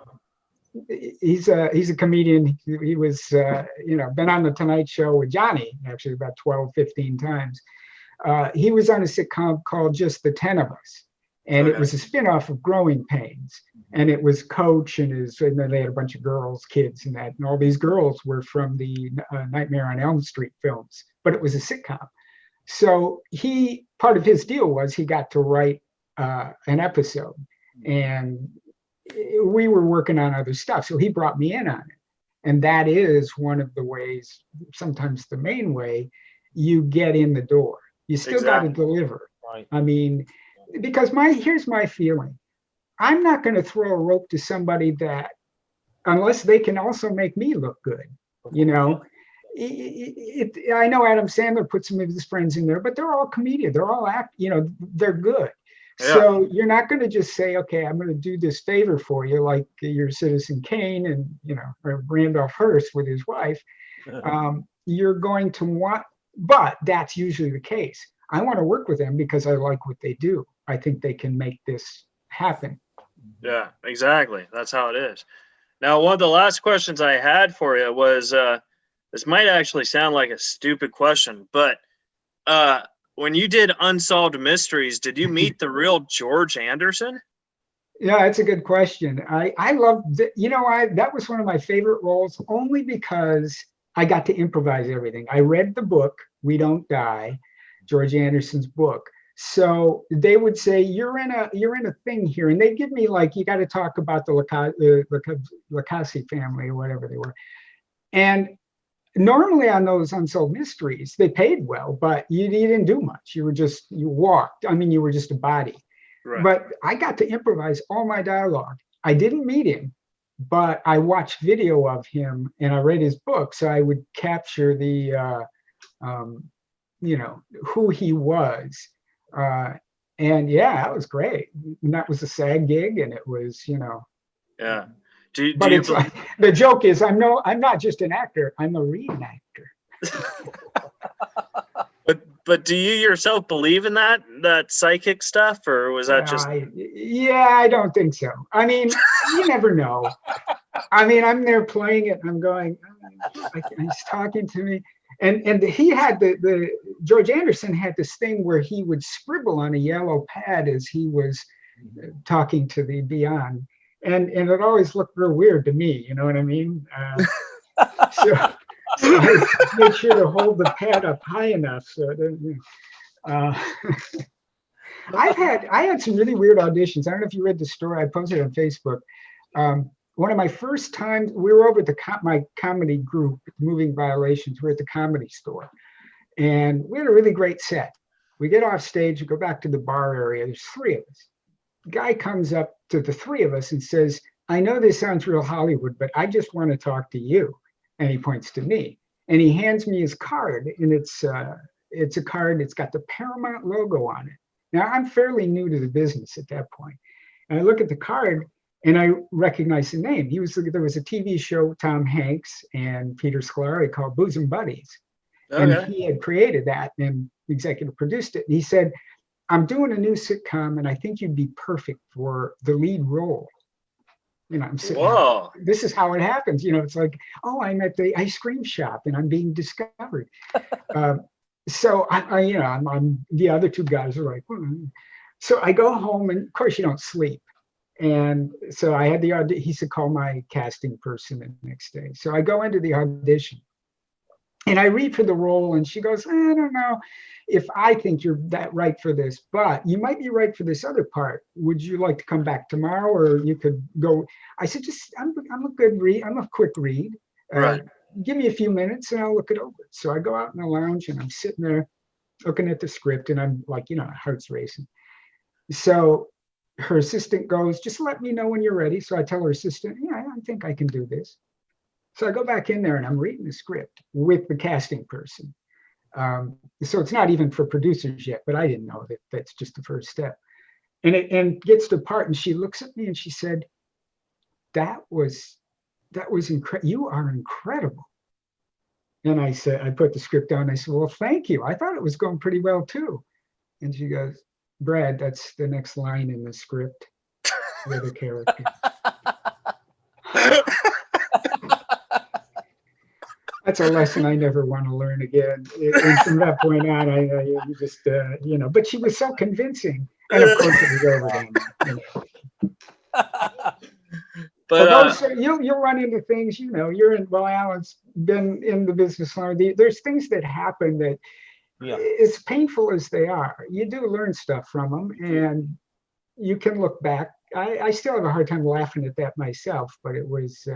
He's a comedian. He was, been on the Tonight Show with Johnny, actually, about 12, 15 times. He was on a sitcom called Just the 10 of Us. And it was a spinoff of Growing Pains. And it was Coach and then they had a bunch of girls, kids and that. And all these girls were from the Nightmare on Elm Street films. But it was a sitcom. So part of his deal was he got to write an episode. And we were working on other stuff. So he brought me in on it. And that is one of the ways, sometimes the main way, you get in the door. You still got to deliver. Right. I mean, because here's my feeling. I'm not going to throw a rope to somebody that, unless they can also make me look good, I know Adam Sandler put some of his friends in there, but they're all comedians. They're all they're good. Yeah. So you're not going to just say, okay, I'm going to do this favor for you, like your Citizen Kane and, or Randolph Hearst with his wife. You're going to want, but that's usually the case. I want to work with them because I like what they do. I think they can make this happen. Yeah, exactly. That's how it is. Now, one of the last questions I had for you was, this might actually sound like a stupid question, but when you did Unsolved Mysteries, did you meet the real George Anderson? Yeah, that's a good question. I love, that was one of my favorite roles only because I got to improvise everything. I read the book, We Don't Die, George Anderson's book. So they would say, you're in a thing here. And they'd give me you got to talk about the Lacassi family or whatever they were. And normally on those Unsolved Mysteries, they paid well, but you didn't do much. You walked. I mean, you were just a body. Right. But I got to improvise all my dialogue. I didn't meet him, but I watched video of him and I read his book. So I would capture the, who he was. And yeah, that was great. And that was a SAG gig, and it was, Yeah. The joke is, I'm not just an actor. I'm a reenactor. But do you yourself believe in that psychic stuff, or was that just? I don't think so. I mean, you never know. I mean, I'm there playing it, and I'm going, he's talking to me. And he had the George Anderson had this thing where he would scribble on a yellow pad as he was talking to the Beyond, and it always looked real weird to me. You know what I mean? So I made sure to hold the pad up high enough so it didn't. I had some really weird auditions. I don't know if you read the story. I posted it on Facebook. One of my first times, we were over at my comedy group, Moving Violations. We're at the Comedy Store, and we had a really great set. We get off stage, we go back to the bar area. There's three of us. The guy comes up to the three of us and says, "I know this sounds real Hollywood, but I just want to talk to you." And he points to me, and he hands me his card, and it's a card that's got the Paramount logo on it. Now, I'm fairly new to the business at that point, and I look at the card, and I recognize the name. There was a TV show, Tom Hanks and Peter Scolari, called Bosom Buddies. And he had created that and executive produced it. And he said, "I'm doing a new sitcom, and I think you'd be perfect for the lead role." You know, I'm sitting Whoa. there, this is how it happens. You know, it's like, oh, I'm at the ice cream shop and I'm being discovered. So I'm the other two guys are like, So I go home, and of course you don't sleep. And so I had the audition. He said, "Call my casting person the next day." So I go into the audition, and I read for the role, and she goes, "I don't know if I think you're that right for this, but you might be right for this other part. Would you like to come back tomorrow, or you could go?" I said, I'm a good read. I'm a quick read. Right. Give me a few minutes, and I'll look it over. So I go out in the lounge, and I'm sitting there looking at the script, and I'm like, heart's racing. So her assistant goes, "Just let me know when you're ready." So I tell her assistant, "Yeah, I think I can do this." So I go back in there, and I'm reading the script with the casting person. So it's not even for producers yet, but I didn't know that that's just the first step. And gets to the part, and she looks at me and she said, that was incredible. You are incredible." And I said, I put the script down. I said, "Well, thank you. I thought it was going pretty well too." And she goes, "Brad, that's the next line in the script. You're the character." That's a lesson I never want to learn again. And from that point on, I just, but she was so convincing. And of course it was over then. But you'll run into things, Alan's been in the business long. There's things that happen that, as painful as they are, you do learn stuff from them, and you can look back. I still have a hard time laughing at that myself, but it was.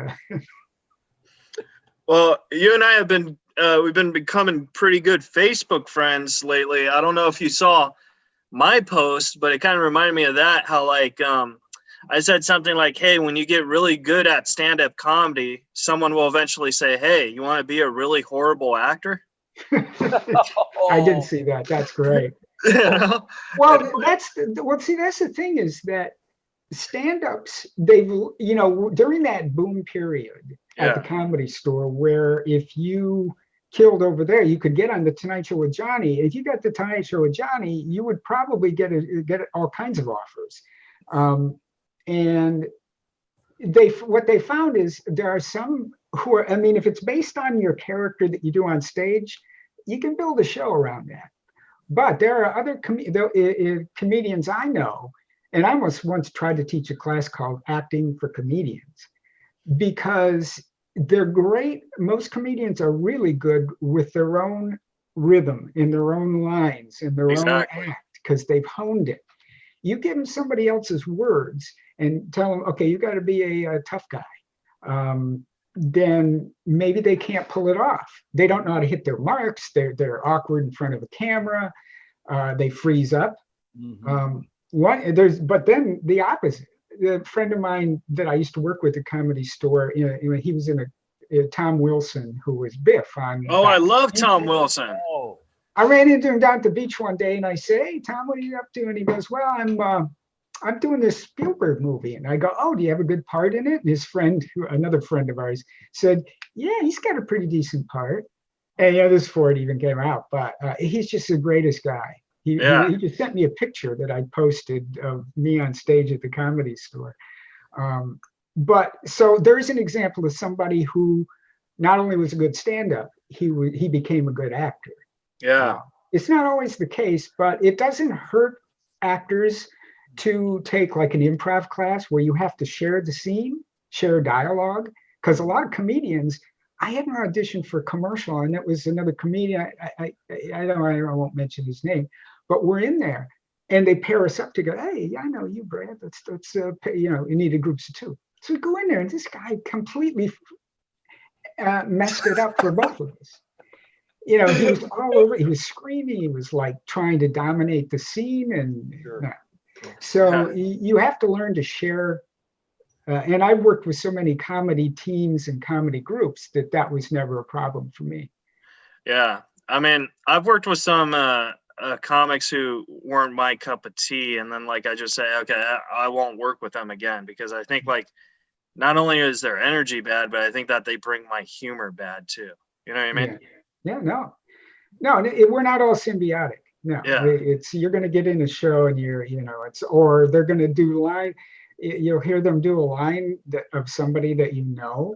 Well, you and I have been we've been becoming pretty good Facebook friends lately. I don't know if you saw my post, but it kind of reminded me of that. How I said something like, "Hey, when you get really good at stand-up comedy, someone will eventually say, 'Hey, you want to be a really horrible actor?'" I didn't see that. That's great. Well, that's the thing is that stand-ups, they've, during that boom period at the Comedy Store, where if you killed over there, you could get on the Tonight Show with Johnny. If you got the Tonight Show with Johnny, you would probably get all kinds of offers. And what they found is there are some who are, if it's based on your character that you do on stage, you can build a show around that. But there are other comedians I know, and I almost once tried to teach a class called Acting for Comedians, because they're great. Most comedians are really good with their own rhythm, in their own lines, in their own act, because they've honed it. You give them somebody else's words and tell them, "Okay, you got to be a tough guy," then maybe they can't pull it off. They don't know how to hit their marks. They're awkward in front of a camera. They freeze up. Mhm. But then the opposite. A friend of mine that I used to work with at Comedy Store, he was in a Tom Wilson, who was Biff on. Oh, I love Tom Wilson. Oh, I ran into him down at the beach one day, and I said, "Hey, Tom, what are you up to?" And he goes, "Well, I'm doing this Spielberg movie." And I go, "Oh, do you have a good part in it?" And his friend, another friend of ours, said, "Yeah, he's got a pretty decent part." And this before it even came out, but he's just the greatest guy. He just sent me a picture that I posted of me on stage at the Comedy Store. But so there's an example of somebody who not only was a good stand-up, he became a good actor. Yeah. It's not always the case, but it doesn't hurt actors to take like an improv class where you have to share the scene, share dialogue. Because a lot of comedians, I had an audition for a commercial, and it was another comedian. I won't mention his name, but we're in there, and they pair us up to go. Hey, I know you, Brad. Let's you needed groups of two. So we go in there, and this guy completely messed it up for both of us. He was all over. He was screaming. He was like trying to dominate the scene, and so you have to learn to share. And I've worked with so many comedy teams and comedy groups that was never a problem for me. Yeah, I mean, I've worked with some comics who weren't my cup of tea, and then like I just say, okay, I won't work with them again, because I think like not only is their energy bad, but I think that they bring my humor bad too. You know what I mean? Yeah, no, we're not all symbiotic. No, it's you're going to get in a show and or they're going to do line. You'll hear them do a line of somebody that you know.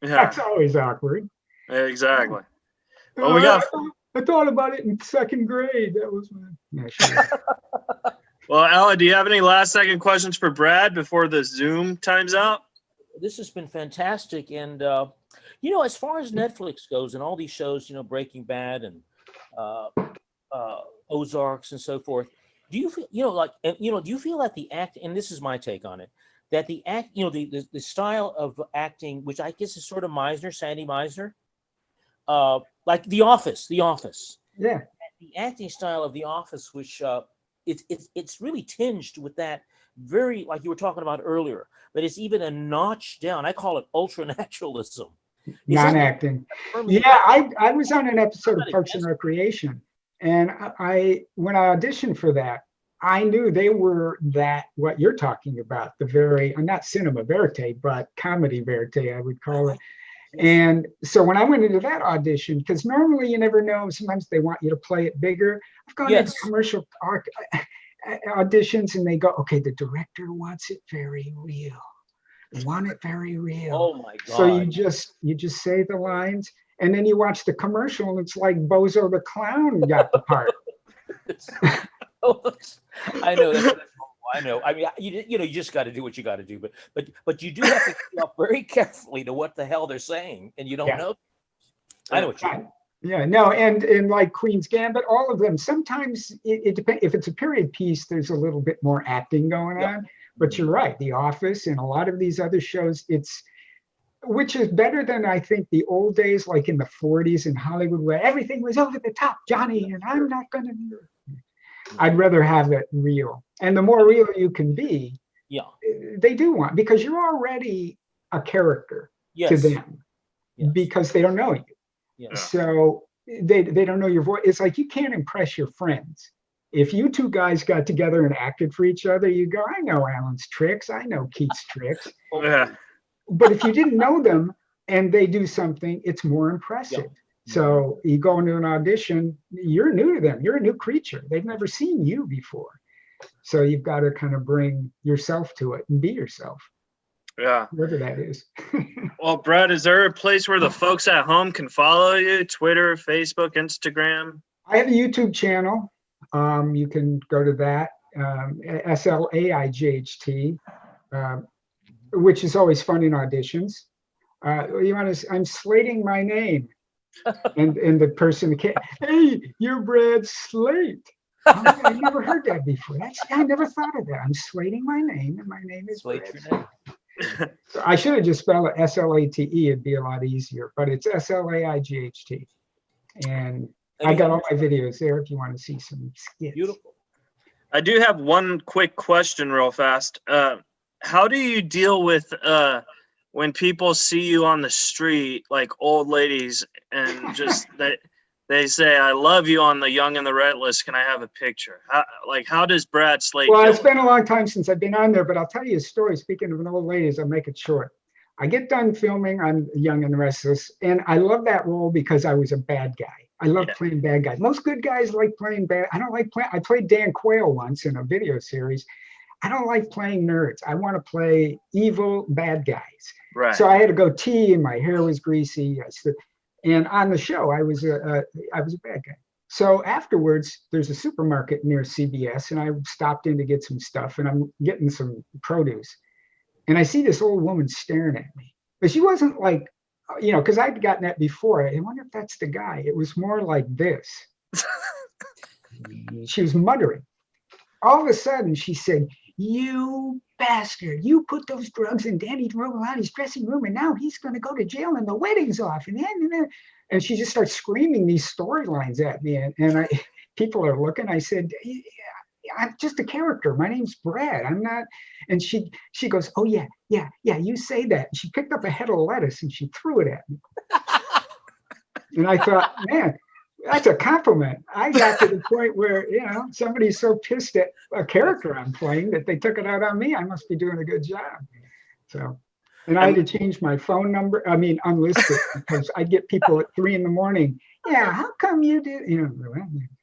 Yeah. That's always awkward. Exactly. Well, we got. I thought about it in second grade. That was my. Well, Alan, do you have any last second questions for Brad before the Zoom time's out? This has been fantastic, and as far as Netflix goes, and all these shows, Breaking Bad and Ozarks and so forth. Do you feel, do you feel that the act, and this is my take on it, that the act, the style of acting, which I guess is sort of Sandy Meisner, like The Office. Yeah. The acting style of The Office, which it's really tinged with that very, like you were talking about earlier, but it's even a notch down. I call it ultra-naturalism. Non-acting. Yeah, I was on an episode of Parks and Recreation. And when I auditioned for that, I knew they were what you're talking about, the very, not cinema verite, but comedy verite, I would call it. And so when I went into that audition, because normally you never know, sometimes they want you to play it bigger. I've gone into commercial auditions and they go, okay, the director wants it very real. They want it very real. Oh my God. So you just say the lines. And then you watch the commercial, and it's like Bozo the Clown got the part. I know. I know. I mean, you just got to do what you got to do, but you do have to keep up very carefully to what the hell they're saying, and you don't know. I know what you mean. Yeah, no, and like Queen's Gambit, all of them. Sometimes it depends. If it's a period piece, there's a little bit more acting going on. But you're right. The Office and a lot of these other shows, which is better than I think the old days, like in the 40s in Hollywood, where everything was over the top, Johnny, and I'm not going to do it. I'd rather have it real. And the more real you can be, they do want, because you're already a character to them, because they don't know you. Yeah. So they don't know your voice. It's like you can't impress your friends. If you two guys got together and acted for each other, you go, I know Alan's tricks. I know Keith's tricks. Yeah. But if you didn't know them and they do something, it's more impressive. Yeah. So you go into an audition, you're new to them. You're a new creature. They've never seen you before. So you've got to kind of bring yourself to it and be yourself. Yeah. Whatever that is. Well, Brad, is there a place where the folks at home can follow you? Twitter, Facebook, Instagram? I have a YouTube channel. You can go to that, SLAIGHT. Which is always fun in auditions. I'm slating my name, and the person came, hey, you're Brad Slaight. I never heard that before. I never thought of that. I'm slating my name, and my name is Brad Slaight. So I should have just spelled it SLATE. It'd be a lot easier, but it's SLAIGHT. And I got all my videos there if you want to see some skits. Beautiful. I do have one quick question real fast. How do you deal with when people see you on the street, like old ladies, and just they say, I love you on the Young and the Restless. Can I have a picture? How does Brad Slaight Well, it's been a long time since I've been on there, but I'll tell you a story. Speaking of an old ladies, I'll make it short. I get done filming on Young and the Restless, and I love that role because I was a bad guy. I love playing bad guys. Most good guys like playing bad. I don't like playing. I played Dan Quayle once in a video series. I don't like playing nerds. I want to play evil bad guys. Right. So I had a goatee and my hair was greasy. And on the show, I was a bad guy. So afterwards, there's a supermarket near CBS, and I stopped in to get some stuff, and I'm getting some produce. And I see this old woman staring at me. But she wasn't like, because I'd gotten that before. I wonder if that's the guy. It was more like this. She was muttering. All of a sudden, she said, "You bastard, you put those drugs in Danny Robolotti's dressing room, and now he's going to go to jail and the wedding's off." And she just starts screaming these storylines at me. And people are looking. I said, "I'm just a character. My name's Brad. I'm not." And she goes, "Oh, yeah, you say that." And she picked up a head of lettuce and she threw it at me. And I thought, man, that's a compliment. I got to the point where, somebody's so pissed at a character I'm playing that they took it out on me. I must be doing a good job. So, and I had to change my phone number. I mean, unlist it, because I get people at 3 a.m. Yeah, how come you did?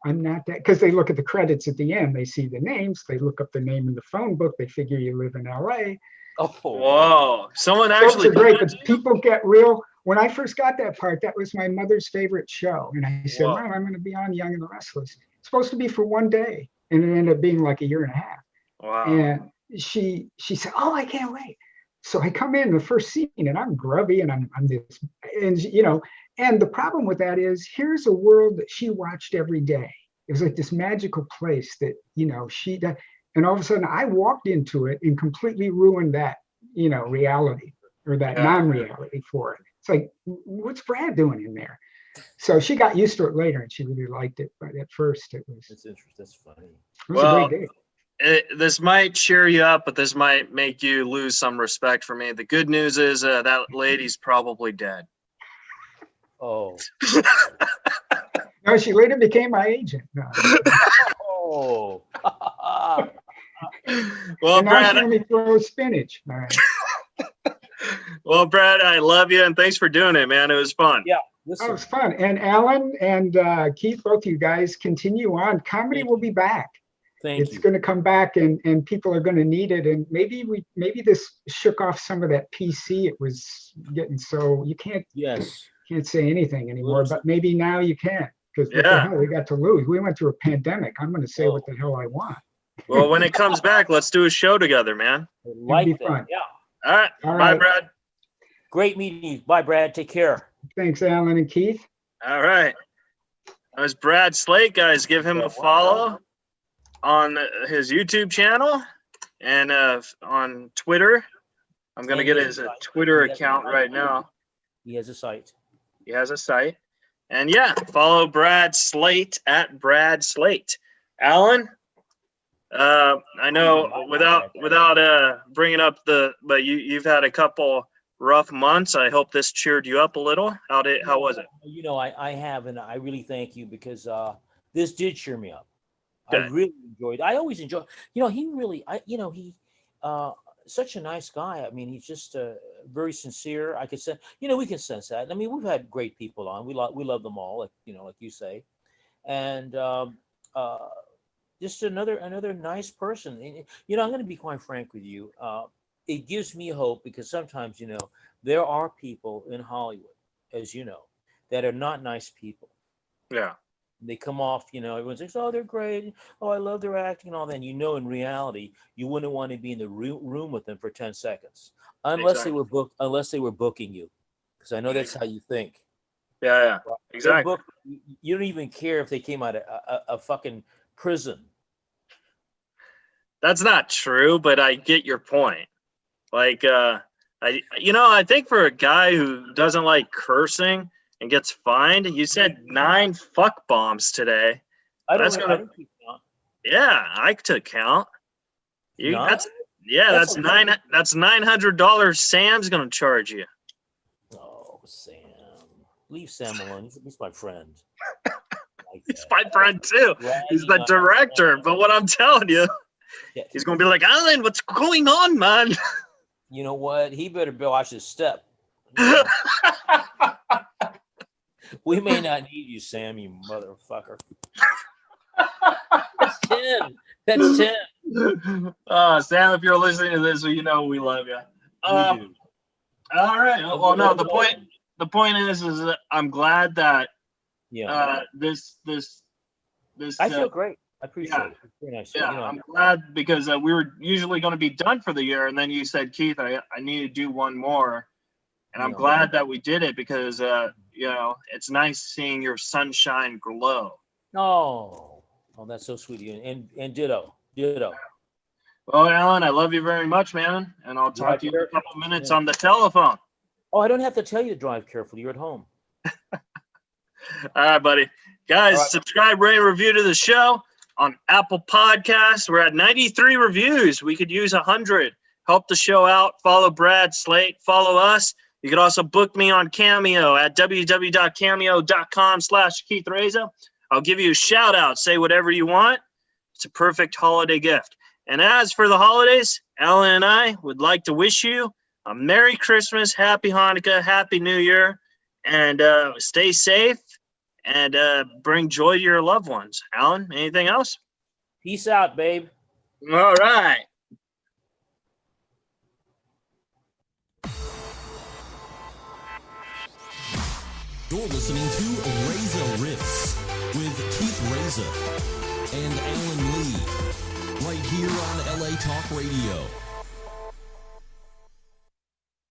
I'm not that, because they look at the credits at the end. They see the names. They look up the name in the phone book. They figure you live in L.A. Oh, whoa! Someone actually great, but people get real. When I first got that part, that was my mother's favorite show. And I said, "Mom, I'm going to be on Young and the Restless." It's supposed to be for one day. And it ended up being like a year and a half. Wow. And she said, "Oh, I can't wait." So I come in the first scene and I'm grubby and I'm this, and the problem with that is, here's a world that she watched every day. It was like this magical place that, and all of a sudden I walked into it and completely ruined that, reality, or that non-reality for it. It's like, what's Brad doing in there? So she got used to it later and she really liked it. But at first it was. That's interesting. That's funny. It was a great day. This might cheer you up, but this might make you lose some respect for me. The good news is that lady's probably dead. Oh. No, she later became my agent. No. Oh. Well, and Brad, now she only throws spinach. All right. Well, Brad, I love you and thanks for doing it, man. It was fun. Yeah. Listen. Oh, it was fun. And Alan and Keith, both you guys, continue on. Comedy will be back. It's going to come back, and people are going to need it. And maybe this shook off some of that PC. It was getting so you can't say anything anymore. But maybe now you can, because what the hell we got to lose? We went through a pandemic. I'm going to say what the hell I want. Well, when it comes back, let's do a show together, man. Like that. Fun. Yeah. All right. Bye, Brad. Great meeting you. Bye, Brad. Take care. Thanks, Alan and Keith. All right. That was Brad Slaight, guys. Give him a follow on his YouTube channel and on Twitter. I'm going to get his Twitter account right now. He has a site. And follow Brad Slaight at Brad Slaight. Alan, I know without bringing up but you've had a couple rough months. I hope this cheered you up a little. How was it? I have, and I really thank you, because this did cheer me up. Good. I really enjoyed. I always enjoy. He really. Such a nice guy. I mean, he's just very sincere. I could sense. We can sense that. I mean, we've had great people on. We love them all. Like you say, and just another nice person. I'm going to be quite frank with you. It gives me hope, because sometimes there are people in Hollywood, as you know, that are not nice people. Yeah. They come off, everyone says, "Oh, they're great. Oh, I love their acting and all that." And in reality, you wouldn't want to be in the room with them for 10 seconds, unless they were booking you, because I know that's how you think. Yeah, exactly. You don't even care if they came out of a fucking prison. That's not true, but I get your point. Like, I think for a guy who doesn't like cursing and gets fined, you said 9 fuck bombs today. I keep count. Yeah, I took count. That's $9. That's $900 Sam's gonna charge you. Oh, Sam, leave Sam alone. He's my friend. He's my friend too. He's the director. But what I'm telling you, he's gonna be like, "Alan, what's going on, man?" You know what? He better watch his step. We may not need you, Sam, you motherfucker. 10. That's 10. Sam, if you're listening to this, you know we love you. We do. All right. Well, no, the point is that I'm glad that this I feel great. I appreciate it. It's very nice. Yeah, I'm glad because we were usually going to be done for the year, and then you said, Keith, I need to do one more, and I'm glad that we did it because it's nice seeing your sunshine glow. Oh, that's so sweet of you, and ditto. Well, Alan, I love you very much, man, and I'll talk to you in a couple minutes on the telephone. Oh, I don't have to tell you to drive carefully. You're at home. All right, buddy. Guys, subscribe, rate, review to the show on Apple Podcasts. We're at 93 reviews. We could use 100. Help the show out. Follow Brad, Slaight. Follow us. You can also book me on Cameo at www.cameo.com/Keith Reza. I'll give you a shout out. Say whatever you want. It's a perfect holiday gift. And as for the holidays, Alan and I would like to wish you a Merry Christmas, Happy Hanukkah, Happy New Year, and stay safe and bring joy to your loved ones. Alan, anything else? Peace out, babe. All right. You're listening to Reza Riffs with Keith Reza and Alan Lee, right here on LA Talk Radio.